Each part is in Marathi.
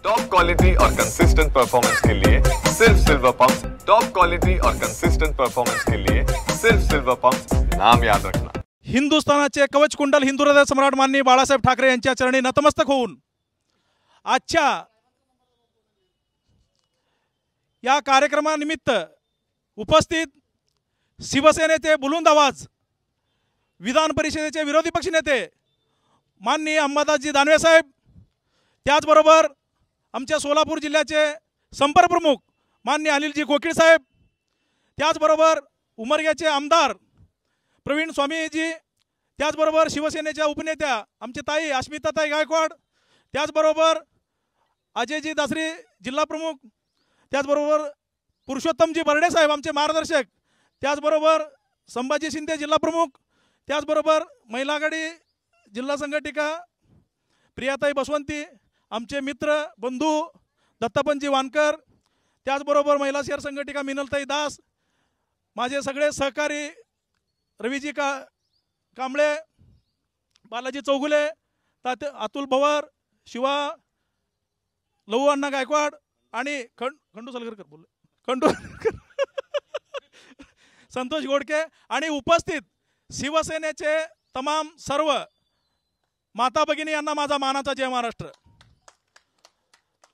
टॉप क्वालिटी और कंसिस्टेंट परफॉर्मेंस के लिए सिर्फ सिल्वर पंप्स। टॉप क्वालिटी और कंसिस्टेंट परफॉर्मेंस के लिए सिर्फ सिल्वर पंप्स, नाम याद रखना। हिंदुस्थानाचे कवच कुंडल हिंदू हृदय सम्राट माननीय बाळासाहेब ठाकरे यांच्या चरणी नतमस्तक होऊन आजच्या या कार्यक्रमानिमित्त उपस्थित शिवसेनेचे बुलंद आवाज विधान परिषदेचे विरोधी पक्षनेते माननीय अंबादासजी दानवे साहेब, त्याचबरोबर आमच्या सोलापूर जिल्ह्याचे संपर्क प्रमुख माननीय अनिलजी कोकीळ साहेब, त्याचबरोबर उमरग्याचे आमदार प्रवीण स्वामीजी, त्याचबरोबर शिवसेनेच्या उपनेत्या आमचे ताई अस्मिताताई गायकवाड, त्याचबरोबर अजयजी दासरी जिल्हा प्रमुख, त्याचबरोबर पुरुषोत्तमजी बर्डे साहेब आमचे मार्गदर्शक, त्याचबरोबर संभाजी शिंदे जिल्हा प्रमुख, त्याचबरोबर महिला आघाडी जिल्हा संघटिका प्रियाताई बसवंती, आमचे मित्र बंधू दत्तापनजी वानकर, त्याचबरोबर महिला शहर संघटिका मिनलताई दास, माझे सगळे सहकारी रवीजी कांबळे, बालाजी चौगुले, अतुल भवर, शिवा लहू अण्णा गायकवाड आणि खंडू सलगरकर बोलले खंडू संतोष गोडके आणि उपस्थित शिवसेनेचे तमाम सर्व माता भगिनी यांना माझा मानाचा जय महाराष्ट्र।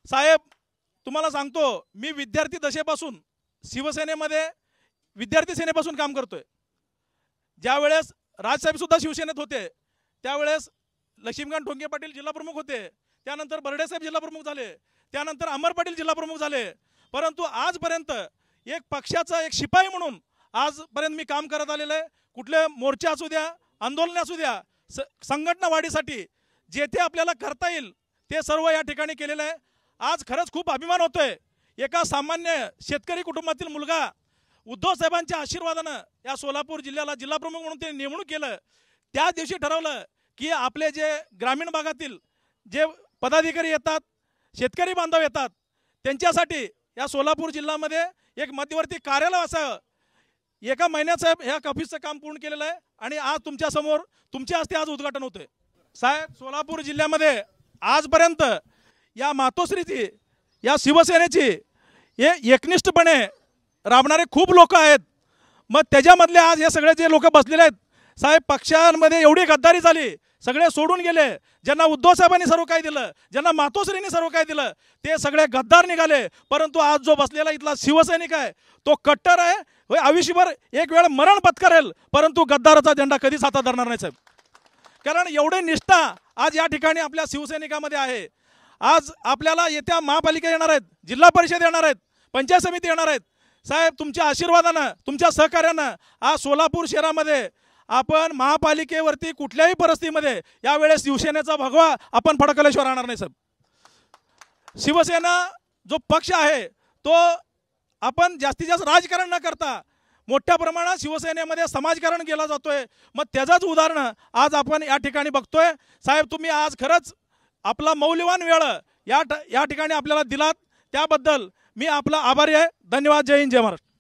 साहेब, तुम्हाला सांगतो, मी विद्यार्थी दशेपासून शिवसेनेमध्ये विद्यार्थी सेनेपासून काम करतोय। ज्यावेळेस राजसाहेब सुद्धा शिवसेनेत होते त्यावेळेस लक्ष्मीकांत ठोंगे पाटील जिल्हा प्रमुख होते, त्यानंतर बर्डे साहेब जिल्हा प्रमुख झाले, त्यानंतर अमर पाटील जिल्हा प्रमुख झाले, परंतु आजपर्यंत एक पक्षाचा एक शिपाई म्हणून आजपर्यंत मी काम करत आलेलं आहे। कुठले मोर्चे असू द्या, आंदोलन असू द्या, संघटना वाढीसाठी जेथे आपल्याला करता येईल ते सर्व या ठिकाणी केलेलं आहे। आज खरंच खूप अभिमान होतोय, एका सामान्य शेतकरी कुटुंबातील मुलगा उद्धव साहेबांच्या आशीर्वादानं या सोलापूर जिल्ह्याला जिल्हा प्रमुख म्हणून ते नेमणूक केलं। त्या दिवशी ठरवलं की आपले जे ग्रामीण भागातील जे पदाधिकारी येतात, शेतकरी बांधव येतात, त्यांच्यासाठी या सोलापूर जिल्ह्यामध्ये एक मध्यवर्ती कार्यालय असावं। एका महिन्यात साहेब ह्या ऑफिसचं काम पूर्ण केलेलं आहे आणि आज तुमच्या समोर तुमच्या हस्ते आज उद्घाटन होतंय। साहेब, सोलापूर जिल्ह्यामध्ये आजपर्यंत या मातोश्रीची या शिवसेनेची हे एकनिष्ठपणे राबणारे खूप लोक आहेत। मग त्याच्यामधले आज हे सगळे जे लोक बसलेले आहेत साहेब, पक्षांमध्ये एवढी गद्दारी झाली, सगळे सोडून गेले। ज्यांना उद्धव साहेबांनी सर्व काय दिलं, ज्यांना मातोश्रींनी सर्व काय दिलं, ते सगळे गद्दार निघाले। परंतु आज जो बसलेला इथला शिवसैनिक आहे तो कट्टर आहे, आयुष्यभर एक वेळ मरण पत्करेल, परंतु गद्दाराचा झेंडा कधीच हातात धरणार नाही साहेब। कारण एवढे निष्ठा आज या ठिकाणी आपल्या शिवसैनिकामध्ये आहे। आज आपल्याला येत्या महापालिका येणार आहेत, जिल्हा परिषद येणार आहेत, पंचायत समिती येणार आहेत। साहेब, तुमच्या आशीर्वादानं, तुमच्या सहकार्यानं आज सोलापूर शहरामध्ये आपण महापालिकेवरती कुठल्याही परिस्थितीमध्ये यावेळेस शिवसेनेचा भगवा आपण फडकल्याशिवाय राहणार नाही साहेब। शिवसेना जो पक्ष आहे तो आपण जास्तीत जास्त राजकारण न करता मोठ्या प्रमाणात शिवसेनेमध्ये समाजकारण केला जातोय। मग त्याचंच उदाहरण आज आपण या ठिकाणी बघतोय। साहेब, तुम्ही आज खरंच आपला मौल्यवान वेळ या ठिकाणी आपल्याला दिलात, त्याबद्दल मी आपला आभारी आहे। धन्यवाद। जय हिंद, जय महाराष्ट्र।